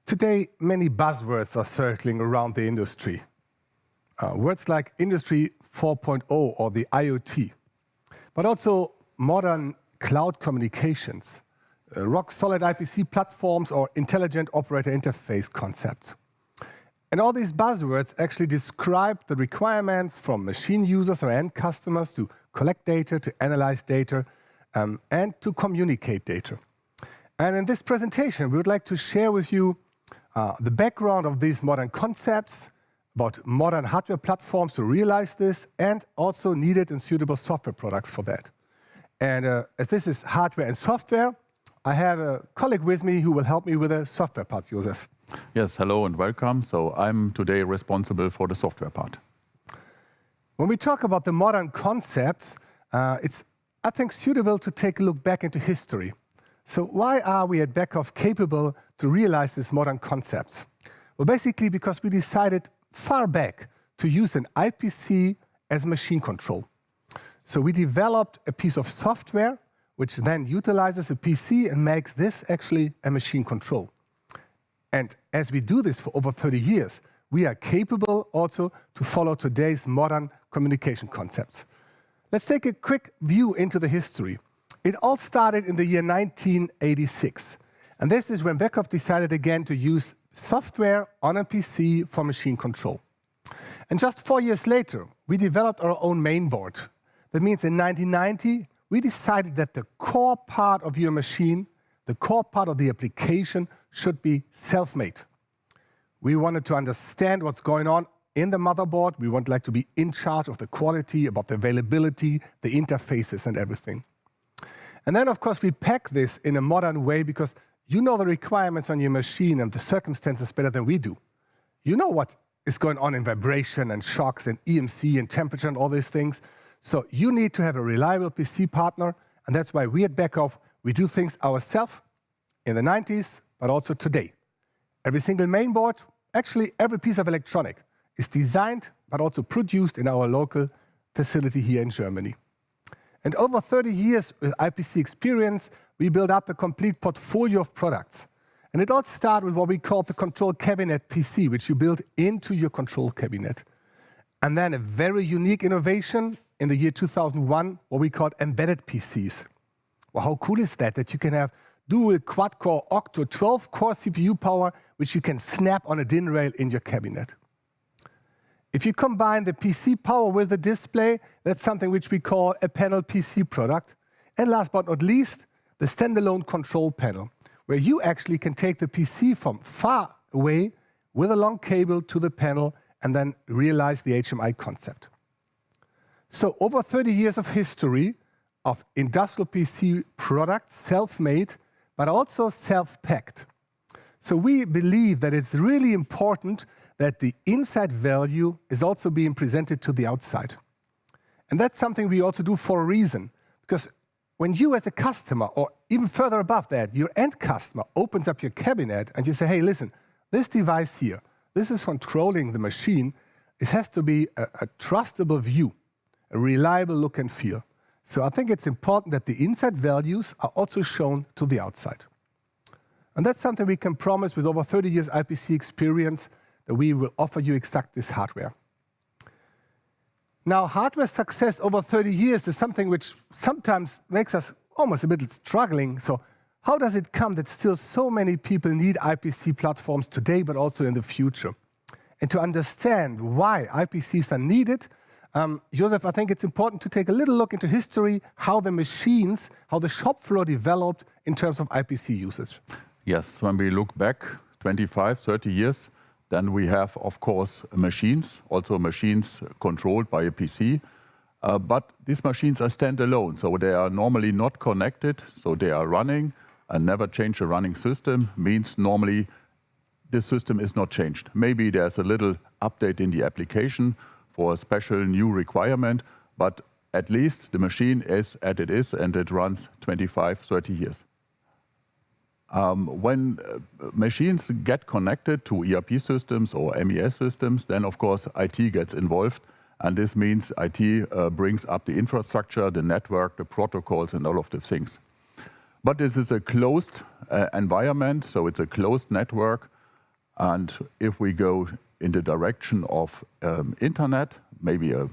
Today, many buzzwords are circling around the industry. Words like Industry 4.0 or the IoT, but also modern cloud communications, rock-solid IPC platforms or intelligent operator interface concepts. And all these buzzwords actually describe the requirements from machine users or end customers to collect data, to analyze data, and to communicate data. And in this presentation, we would like to share with you the background of these modern concepts, about modern hardware platforms to realize this, and also needed and suitable software products for that. And as this is hardware and software, I have a colleague with me who will help me with the software parts, Josef. Yes, hello and welcome. So I'm today responsible for the software part. When we talk about the modern concepts, it's, I think, suitable to take a look back into history. So why are we at Beckhoff capable to realize these modern concepts? Well, basically because we decided far back to use an IPC as machine control. So we developed a piece of software which then utilizes a PC and makes this actually a machine control. And as we do this for over 30 years, we are capable also to follow today's modern communication concepts. Let's take a quick view into the history. It all started in the year 1986. And this is when Beckhoff decided again to use software on a PC for machine control. And just 4 years later, we developed our own mainboard. That means in 1990, we decided that the core part of your machine, the core part of the application, should be self-made. We wanted to understand what's going on in the motherboard. We wanted to be in charge of the quality, about the availability, the interfaces and everything. And then, of course, we pack this in a modern way because you know the requirements on your machine and the circumstances better than we do. You know what is going on in vibration and shocks and EMC and temperature and all these things. So you need to have a reliable PC partner, and that's why we at Beckhoff, we do things ourselves in the 90s, but also today. Every single mainboard, actually every piece of electronic, is designed but also produced in our local facility here in Germany. And over 30 years with IPC experience, we built up a complete portfolio of products. And it all started with what we call the control cabinet PC, which you build into your control cabinet. And then a very unique innovation in the year 2001, what we called embedded PCs. Well, how cool is that? That you can have dual quad-core, octo, 12-core CPU power, which you can snap on a DIN rail in your cabinet. If you combine the PC power with the display, that's something which we call a panel PC product. And last but not least, the standalone control panel, where you actually can take the PC from far away with a long cable to the panel and then realize the HMI concept. So over 30 years of history of industrial PC products, self-made, but also self-packed. So we believe that it's really important that the inside value is also being presented to the outside. And that's something we also do for a reason. Because when you as a customer, or even further above that, your end customer opens up your cabinet and you say, hey, listen, this device here, this is controlling the machine. It has to be a trustable view, a reliable look and feel. So I think it's important that the inside values are also shown to the outside. And that's something we can promise with over 30 years IPC experience, that we will offer you exact this hardware. Now, hardware success over 30 years is something which sometimes makes us almost a bit struggling. So how does it come that still so many people need IPC platforms today, but also in the future? And to understand why IPCs are needed, Josef, I think it's important to take a little look into history, how the machines, how the shop floor developed in terms of IPC usage. Yes, when we look back 25, 30 years, then we have, of course, machines, also machines controlled by a PC. But these machines are standalone, so they are normally not connected, so they are running and never change a running system, means normally the system is not changed. Maybe there's a little update in the application for a special new requirement, but at least the machine is as it is and it runs 25, 30 years. When machines get connected to ERP systems or MES systems, then of course IT gets involved, and this means IT brings up the infrastructure, the network, the protocols and all of the things. But this is a closed environment, so it's a closed network, And if we go in the direction of internet, maybe a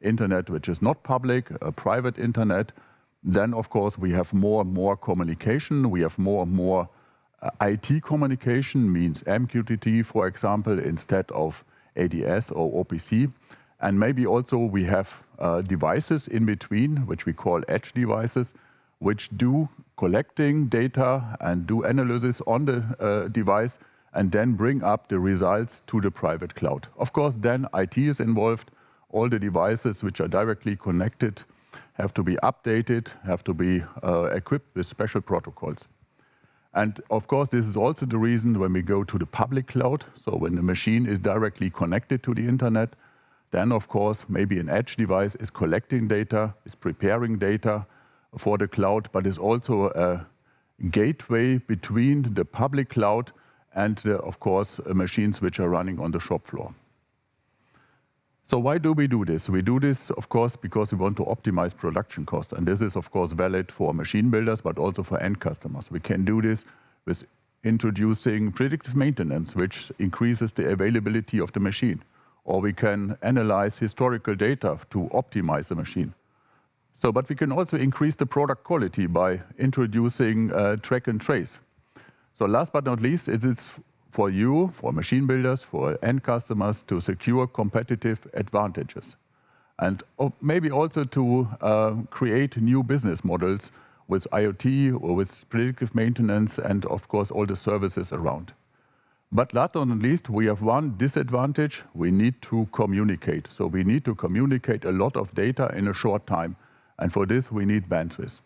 internet which is not public, a private internet, then of course we have more and more communication. We have more and more IT communication, means MQTT, for example, instead of ADS or OPC. And maybe also we have devices in between, which we call edge devices, which do collecting data and do analysis on the device and then bring up the results to the private cloud. Of course, then IT is involved. All the devices which are directly connected have to be updated, have to be equipped with special protocols. And of course, this is also the reason when we go to the public cloud, so when the machine is directly connected to the internet, then of course, maybe an edge device is collecting data, is preparing data for the cloud, but is also a gateway between the public cloud and, of course, machines which are running on the shop floor. So why do we do this? We do this, of course, because we want to optimize production cost. And this is, of course, valid for machine builders, but also for end customers. We can do this with introducing predictive maintenance, which increases the availability of the machine. Or we can analyze historical data to optimize the machine. So, but we can also increase the product quality by introducing track and trace. So last but not least, it is for you, for machine builders, for end customers to secure competitive advantages. And maybe also to create new business models with IoT or with predictive maintenance and of course all the services around. But last but not least, we have one disadvantage. We need to communicate. So we need to communicate a lot of data in a short time. And for this, we need bandwidth.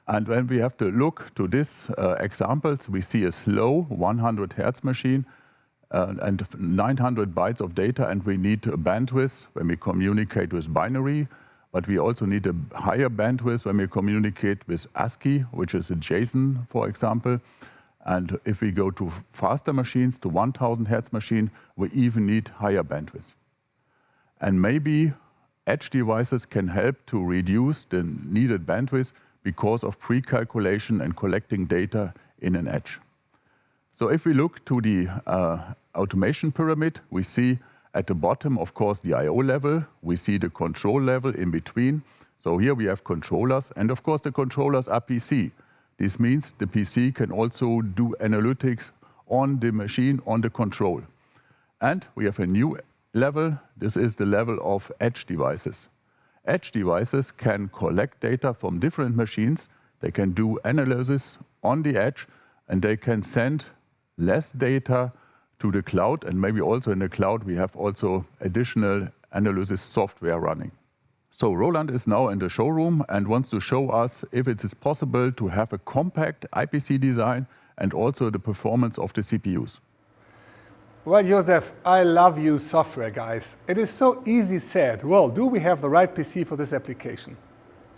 And when we have to look to these examples, we see a slow 100 Hertz machine and 900 bytes of data, and we need a bandwidth when we communicate with binary, but we also need a higher bandwidth when we communicate with ASCII, which is a JSON, for example. And if we go to faster machines, to 1000 Hertz machine, we even need higher bandwidth. And maybe edge devices can help to reduce the needed bandwidth because of pre-calculation and collecting data in an edge. So if we look to the automation pyramid, we see at the bottom, of course, the I/O level. We see the control level in between. So here we have controllers, and of course the controllers are PC. This means the PC can also do analytics on the machine, on the control. And we have a new level. This is the level of edge devices. Edge devices can collect data from different machines. They can do analysis on the edge, and they can send less data to the cloud. And maybe also in the cloud, we have also additional analysis software running. So Roland is now in the showroom and wants to show us if it is possible to have a compact IPC design and also the performance of the CPUs. Well, Josef, I love you software guys. It is so easy said. Well, do we have the right PC for this application?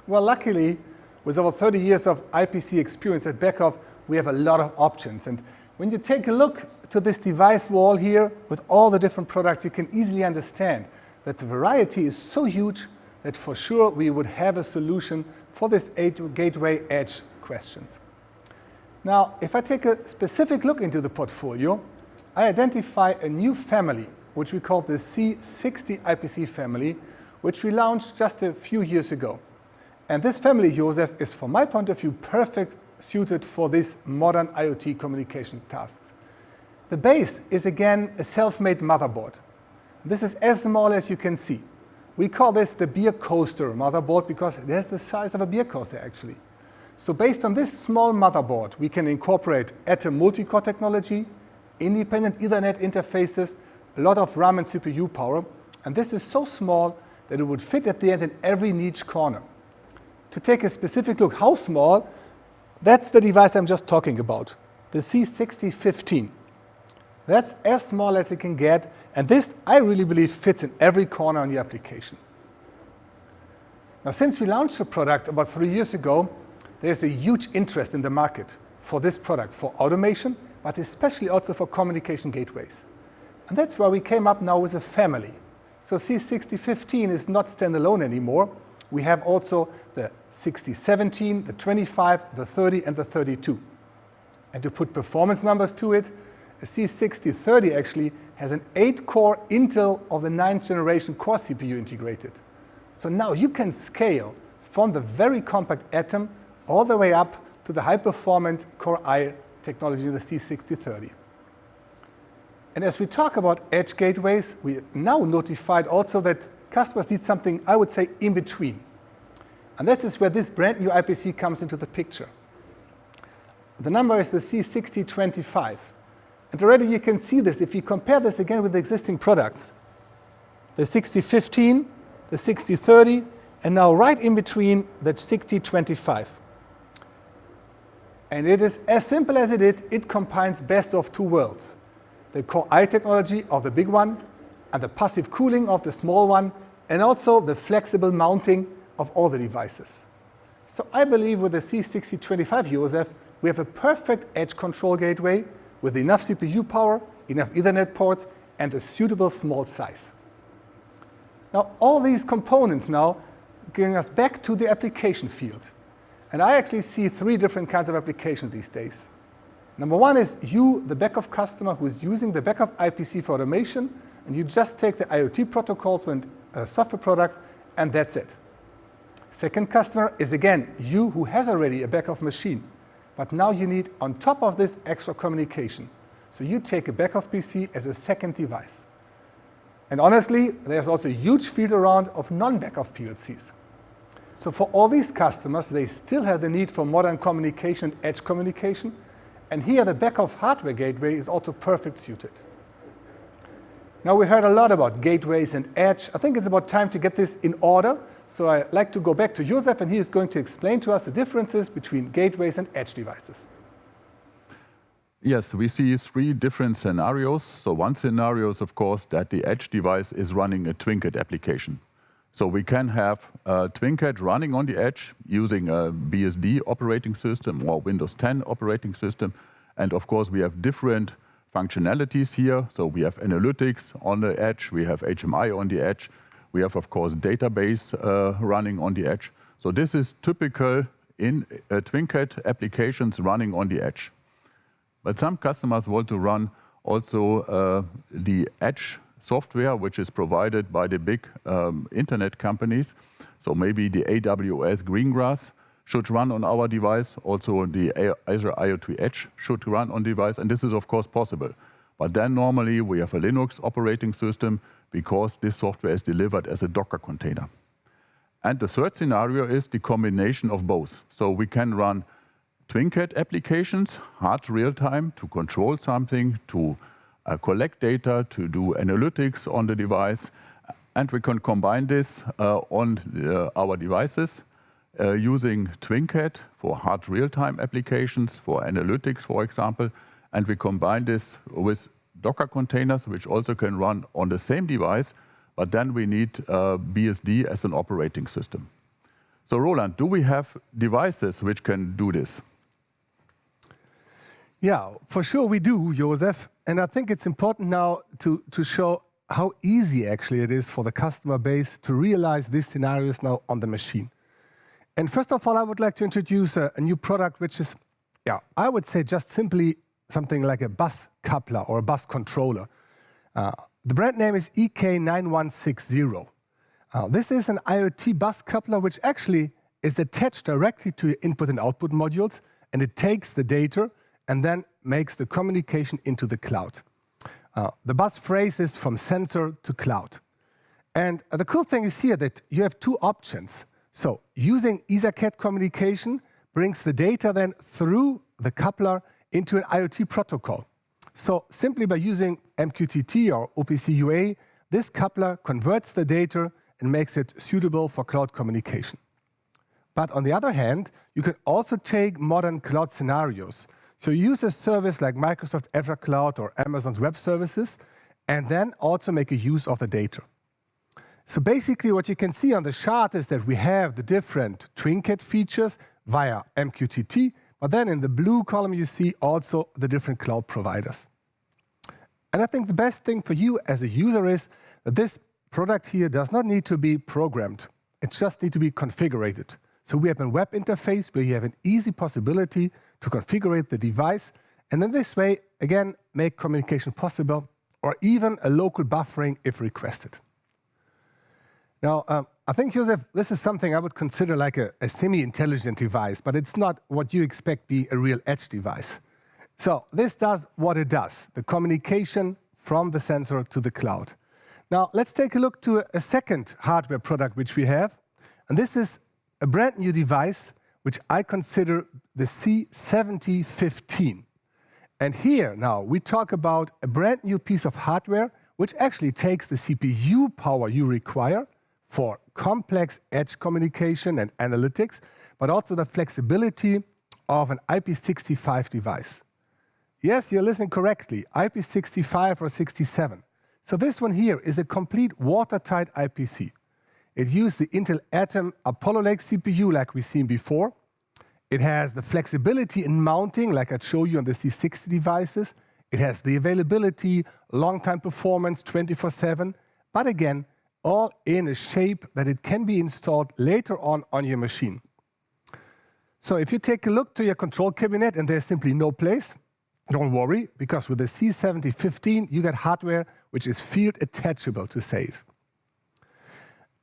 Well, luckily, with over 30 years of IPC experience at Beckhoff, we have a lot of options. And when you take a look to this device wall here with all the different products, you can easily understand that the variety is so huge that for sure we would have a solution for this gateway edge questions. Now, if I take a specific look into the portfolio, I identify a new family, which we call the C60 IPC family, which we launched just a few years ago. And this family, Josef, is from my point of view perfect suited for these modern IoT communication tasks. The base is again a self-made motherboard. This is as small as you can see. We call this the beer coaster motherboard because it has the size of a beer coaster actually. So based on this small motherboard, we can incorporate Atom multi-core technology, independent Ethernet interfaces, a lot of RAM and CPU power, and this is so small that it would fit at the end in every niche corner. To take a specific look how small, that's the device I'm just talking about, the C6015. That's as small as it can get, and this, I really believe, fits in every corner on the application. Now, since we launched the product about 3 years ago, there's a huge interest in the market for this product, for automation, but especially also for communication gateways. And that's why we came up now with a family. So C6015 is not standalone anymore. We have also the 6017, the 25, the 30, and the 32. And to put performance numbers to it, The C6030 actually has an 8-core Intel of the 9th generation core CPU integrated. So now you can scale from the very compact Atom all the way up to the high-performant Core I technology in the C6030. And as we talk about edge gateways, we now notified also that customers need something, I would say, in between. And that is where this brand new IPC comes into the picture. The number is the C6025. And already you can see this if you compare this again with the existing products. The 6015, the 6030, and now right in between the 6025. And it is as simple as it combines best of two worlds. The Core I technology of the big one, and the passive cooling of the small one, and also the flexible mounting of all the devices. So I believe with the C6025, Josef, we have a perfect edge control gateway with enough CPU power, enough Ethernet ports, and a suitable small size. Now, all these components now bring us back to the application field. And I actually see 3 different kinds of applications these days. Number one is you, the Beckhoff customer, who is using the Beckhoff IPC for automation, and you just take the IoT protocols and software products, and that's it. Second customer is, again, you who has already a Beckhoff machine, but now you need, on top of this, extra communication. So you take a Beckhoff PC as a second device. And honestly, there's also a huge field around of non-Beckhoff PLCs. So for all these customers, they still have the need for modern communication, edge communication, and here the Beckhoff hardware gateway is also perfect suited. Now we heard a lot about gateways and edge. I think it's about time to get this in order. So I'd like to go back to Josef, and he is going to explain to us the differences between gateways and edge devices. Yes, we see 3 different scenarios. So one scenario is, of course, that the edge device is running a TwinCAT application. So we can have TwinCAT running on the edge using a BSD operating system or Windows 10 operating system. And of course, we have different functionalities here. So we have analytics on the edge, we have HMI on the edge, we have, of course, database running on the edge. So this is typical in TwinCAT applications running on the edge. But some customers want to run also the edge software, which is provided by the big internet companies. So maybe the AWS Greengrass should run on our device. Also the Azure IoT Edge should run on device. And this is, of course, possible. But then normally we have a Linux operating system because this software is delivered as a Docker container. And the third scenario is the combination of both. So we can run TwinCAT applications, hard real-time, to control something, to collect data, to do analytics on the device. And we can combine this on our devices using TwinCAT for hard real-time applications, for analytics, for example. And we combine this with Docker containers, which also can run on the same device, but then we need BSD as an operating system. So Roland, do we have devices which can do this? Yeah, for sure we do, Josef. And I think it's important now to show how easy actually it is for the customer base to realize these scenarios now on the machine. And first of all, I would like to introduce a new product, which is, I would say just simply something like a bus coupler or a bus controller. The brand name is EK9160. This is an IoT bus coupler which actually is attached directly to your input and output modules, and it takes the data and then makes the communication into the cloud. The bus phrase is from sensor to cloud. And the cool thing is here that you have 2 options. So using EtherCAT communication brings the data then through the coupler into an IoT protocol. So simply by using MQTT or OPC UA, this coupler converts the data and makes it suitable for cloud communication. But on the other hand, you can also take modern cloud scenarios. So use a service like Microsoft Azure Cloud or Amazon's Web Services, and then also make a use of the data. So basically what you can see on the chart is that we have the different TwinCAT features via MQTT, but then in the blue column you see also the different cloud providers. And I think the best thing for you as a user is that this product here does not need to be programmed. It just needs to be configured. So we have a web interface where you have an easy possibility to configure the device And in this way, again, make communication possible, or even a local buffering if requested. Now, I think, Josef, this is something I would consider like a semi-intelligent device, but it's not what you expect be a real edge device. So this does what it does, the communication from the sensor to the cloud. Now, let's take a look to a second hardware product which we have. And this is a brand new device, which I consider the C7015. And here now we talk about a brand new piece of hardware, which actually takes the CPU power you require for complex edge communication and analytics, but also the flexibility of an IP65 device. Yes, you're listening correctly, IP65 or 67. So this one here is a complete watertight IPC. It used the Intel Atom Apollo Lake CPU like we've seen before. It has the flexibility in mounting, like I'd show you on the C60 devices. It has the availability, long-time performance, 24/7, but again, all in a shape that it can be installed later on your machine. So if you take a look to your control cabinet and there's simply no place, don't worry, because with the C7015, you get hardware which is field attachable, to say it.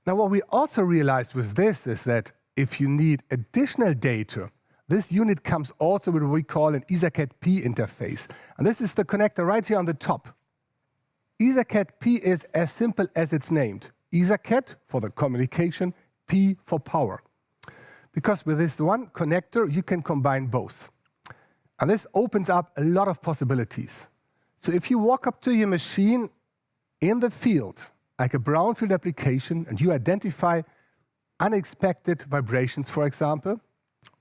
Now, what we also realized with this is that if you need additional data, this unit comes also with what we call an EtherCAT P interface. And this is the connector right here on the top. EtherCAT P is as simple as it's named. EtherCAT for the communication, P for power. Because with this one connector, you can combine both. And this opens up a lot of possibilities. So if you walk up to your machine in the field, like a brownfield application, and you identify unexpected vibrations, for example,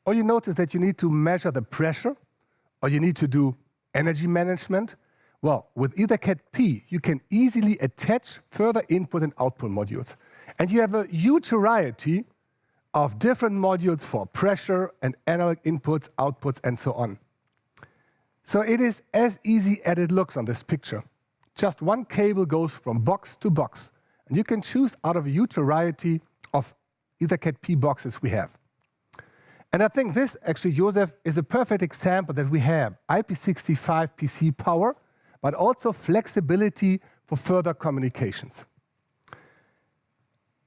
or you notice that you need to measure the pressure, or you need to do energy management, well, with EtherCAT P, you can easily attach further input and output modules. And you have a huge variety of different modules for pressure and analog inputs, outputs, and so on. So it is as easy as it looks on this picture. Just one cable goes from box to box, and you can choose out of a huge variety of EtherCAT P boxes we have. And I think this, actually, Josef, is a perfect example that we have IP65 PC power, but also flexibility for further communications.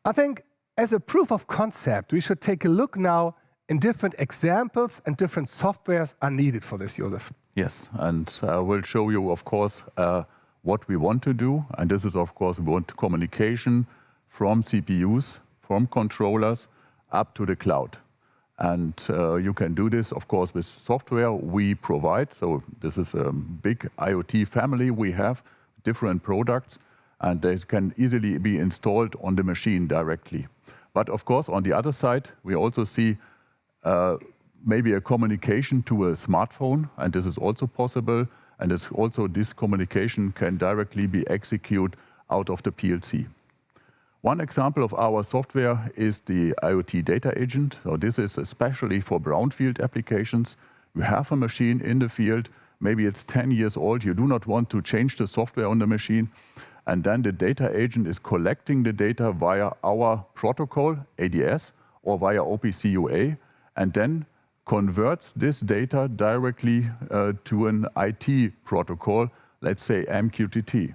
I think as a proof of concept, we should take a look now in different examples and different softwares are needed for this, Josef. Yes, and we'll show you, of course, what we want to do. And this is, of course, we want communication from CPUs, from controllers, up to the cloud. And you can do this, of course, with software we provide. So this is a big IoT family we have, different products, and they can easily be installed on the machine directly. But of course, on the other side, we also see maybe a communication to a smartphone, and this is also possible. And it's also this communication can directly be executed out of the PLC. One example of our software is the IoT data agent. So this is especially for brownfield applications. You have a machine in the field, maybe it's 10 years old, you do not want to change the software on the machine, and then the data agent is collecting the data via our protocol, ADS, or via OPC UA, and then converts this data directly to an IT protocol, let's say MQTT.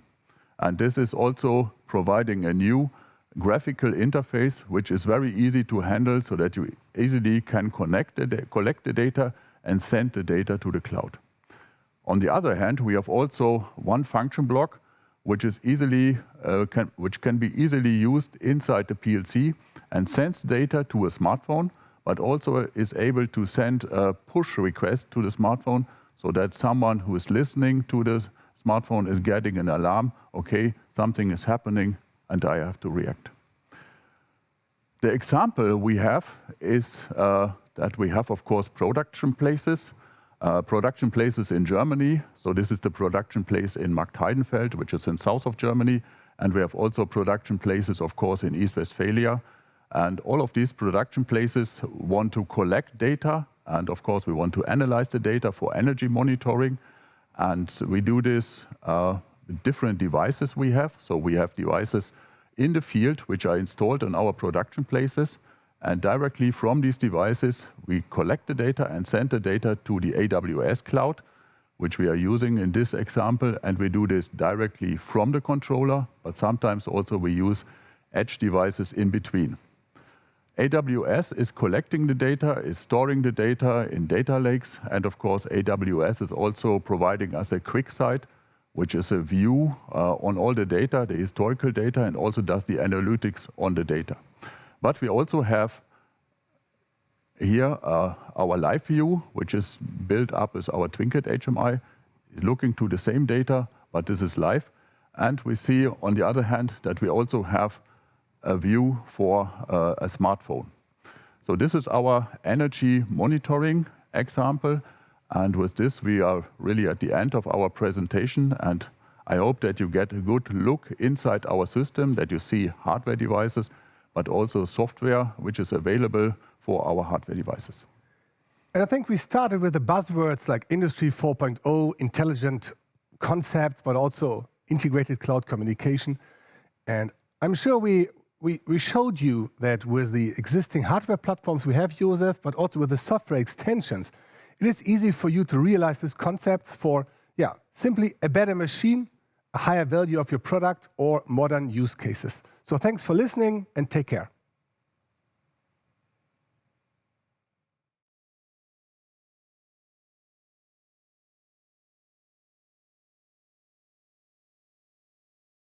And this is also providing a new graphical interface, which is very easy to handle so that you easily can collect the data and send the data to the cloud. On the other hand, we have also one function block, which is which can be easily used inside the PLC and sends data to a smartphone, but also is able to send a push request to the smartphone so that someone who is listening to the smartphone is getting an alarm, okay, something is happening, and I have to react. The example we have is that we have, of course, production places in Germany. So this is the production place in Marktheidenfeld, which is in south of Germany. And we have also production places, of course, in East Westphalia. And all of these production places want to collect data. And of course, we want to analyze the data for energy monitoring. And we do this with different devices we have. So we have devices in the field which are installed on our production places. And directly from these devices, we collect the data and send the data to the AWS cloud, which we are using in this example, and we do this directly from the controller, but sometimes also we use edge devices in between. AWS is collecting the data, is storing the data in data lakes, and of course AWS is also providing us a quick site, which is a view on all the data, the historical data, and also does the analytics on the data. But we also have here our live view, which is built up as our TwinCAT HMI, looking to the same data, but this is live. And we see, on the other hand, that we also have a view for a smartphone. So this is our energy monitoring example. And with this, we are really at the end of our presentation. And I hope that you get a good look inside our system, that you see hardware devices, but also software, which is available for our hardware devices. And I think we started with the buzzwords like Industry 4.0, intelligent concepts, but also integrated cloud communication. And I'm sure we showed you that with the existing hardware platforms we have, Josef, but also with the software extensions, it is easy for you to realize these concepts for, simply a better machine, a higher value of your product, or modern use cases. So thanks for listening and take care.